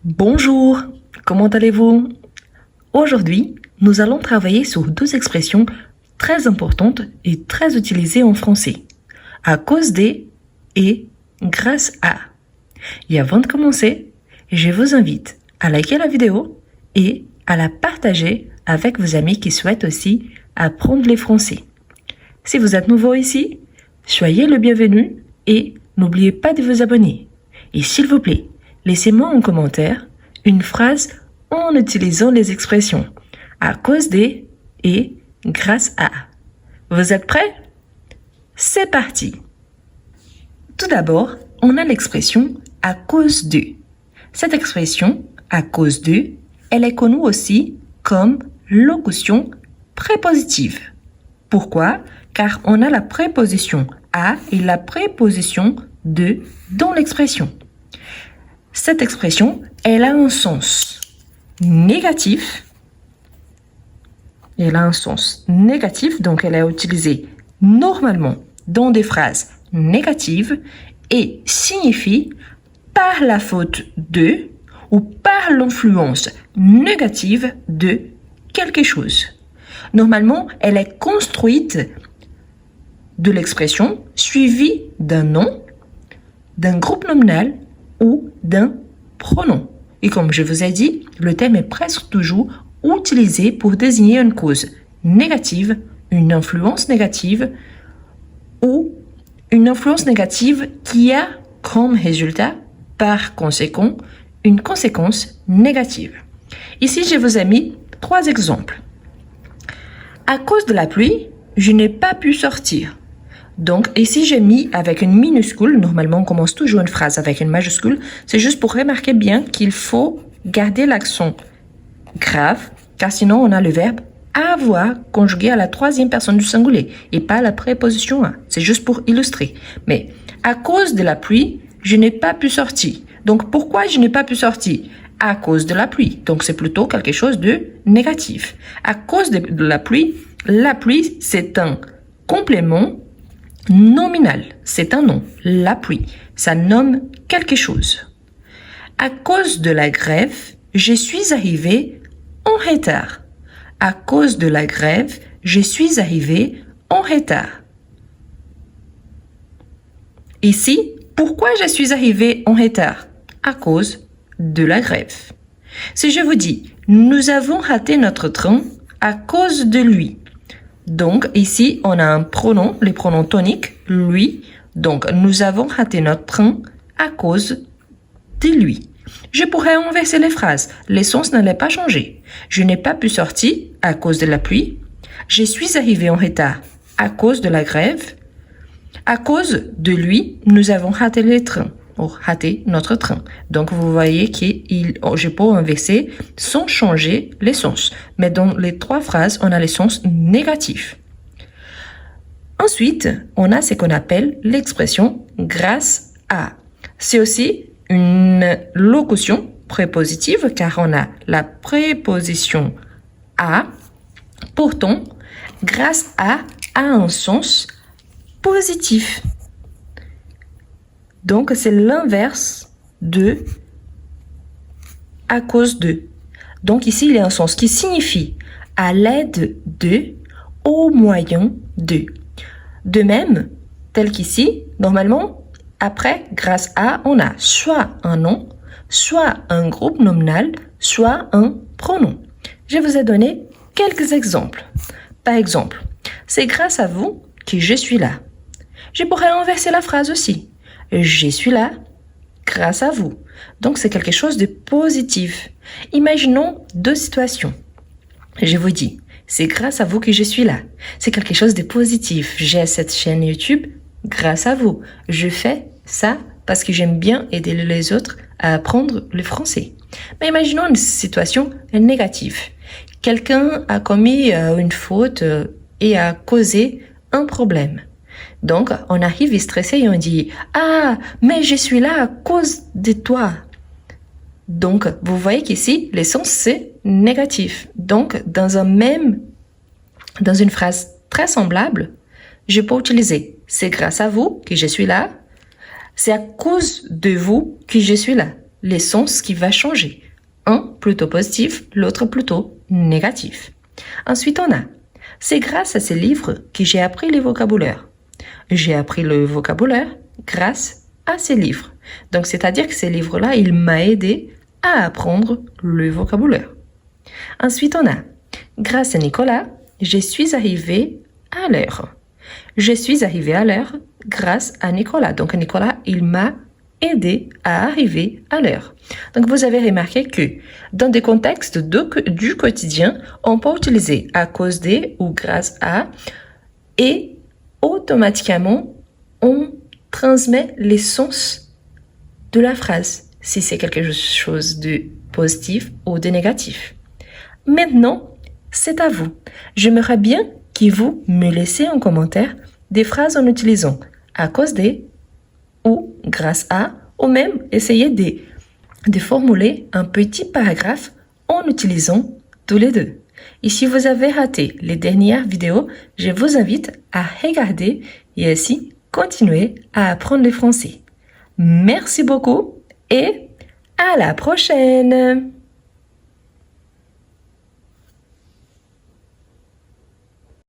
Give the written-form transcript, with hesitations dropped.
Bonjour, comment allez-vous? Aujourd'hui, nous allons travailler sur deux expressions très importantes et très utilisées en français. À cause des et grâce à. Et avant de commencer, je vous invite à liker la vidéo et à la partager avec vos amis qui souhaitent aussi apprendre les français. Si vous êtes nouveau ici, soyez le bienvenu et n'oubliez pas de vous abonner. Et s'il vous plaît, laissez-moi en commentaire une phrase en utilisant les expressions à cause des et grâce à. Vous êtes prêts? C'est parti! Tout d'abord, on a l'expression à cause de. Cette expression à cause de, elle est connue aussi comme locution prépositive. Pourquoi? Car on a la préposition à et la préposition de dans l'expression. Cette expression, elle a un sens négatif. Elle a un sens négatif, donc elle est utilisée normalement dans des phrases négatives et signifie par la faute de ou par l'influence négative de quelque chose. Normalement, elle est construite de l'expression suivie d'un nom, d'un groupe nominal ou d'un pronom. Et comme je vous ai dit, le terme est presque toujours utilisé pour désigner une cause négative, une influence négative ou une influence négative qui a comme résultat, par conséquent, une conséquence négative. Ici, je vous ai mis 3 exemples. À cause de la pluie, je n'ai pas pu sortir. Donc, ici, j'ai mis avec une minuscule. Normalement, on commence toujours une phrase avec une majuscule. C'est juste pour remarquer bien qu'il faut garder l'accent grave, car sinon, on a le verbe avoir conjugué à la 3e personne du singulier et pas la préposition à. C'est juste pour illustrer. Mais à cause de la pluie, je n'ai pas pu sortir. Donc, pourquoi je n'ai pas pu sortir? À cause de la pluie. Donc, c'est plutôt quelque chose de négatif. À cause de la pluie, c'est un complément nominal, c'est un nom, la pluie, ça nomme quelque chose. À cause de la grève, je suis arrivé en retard. À cause de la grève, je suis arrivé en retard. Ici, pourquoi je suis arrivé en retard? À cause de la grève. Si je vous dis, nous avons raté notre train à cause de lui. Donc, ici, on a un pronom, les pronoms toniques, lui. Donc, nous avons raté notre train à cause de lui. Je pourrais inverser les phrases. Les sens n'allaient pas changer. Je n'ai pas pu sortir à cause de la pluie. Je suis arrivé en retard à cause de la grève. À cause de lui, nous avons raté le train. Ou raté notre train. Donc, vous voyez que je peux inverser sans changer les sens. Mais dans les 3 phrases, on a les sens négatifs. Ensuite, on a ce qu'on appelle l'expression grâce à. C'est aussi une locution prépositive car on a la préposition à. Pourtant, grâce à un sens positif. Donc, c'est l'inverse de à cause de. Donc, ici, il y a un sens qui signifie à l'aide de, au moyen de. De même, tel qu'ici, normalement, après, grâce à, on a soit un nom, soit un groupe nominal, soit un pronom. Je vous ai donné quelques exemples. Par exemple, c'est grâce à vous que je suis là. Je pourrais inverser la phrase aussi. Je suis là grâce à vous. Donc, c'est quelque chose de positif. Imaginons 2 situations. Je vous dis, c'est grâce à vous que je suis là. C'est quelque chose de positif. J'ai cette chaîne YouTube grâce à vous. Je fais ça parce que j'aime bien aider les autres à apprendre le français. Mais imaginons une situation négative. Quelqu'un a commis une faute et a causé un problème. Donc, on arrive stressé et on dit « Ah, mais je suis là à cause de toi ». Donc, vous voyez qu'ici, le sens, c'est négatif. Donc, dans une phrase très semblable, je peux utiliser « C'est grâce à vous que je suis là ». C'est à cause de vous que je suis là. les sens qui va changer. Un plutôt positif, l'autre plutôt négatif. Ensuite, on a c'est grâce à ces livres que j'ai appris le vocabulaire. J'ai appris le vocabulaire grâce à ces livres. Donc, c'est-à-dire que ces livres-là, ils m'ont aidé à apprendre le vocabulaire. Ensuite, on a grâce à Nicolas, je suis arrivé à l'heure. Je suis arrivé à l'heure grâce à Nicolas. Donc, Nicolas, il m'a aidé à arriver à l'heure. Donc, vous avez remarqué que dans des contextes du quotidien, on peut utiliser à cause de ou grâce à et automatiquement, on transmet les sens de la phrase si c'est quelque chose de positif ou de négatif. Maintenant, c'est à vous. J'aimerais bien que vous me laissiez en commentaire des phrases en utilisant à cause de ou grâce à, ou même essayer de formuler un petit paragraphe en utilisant tous les deux. Et si vous avez raté les dernières vidéos, je vous invite à regarder et ainsi continuer à apprendre le français. Merci beaucoup et à la prochaine!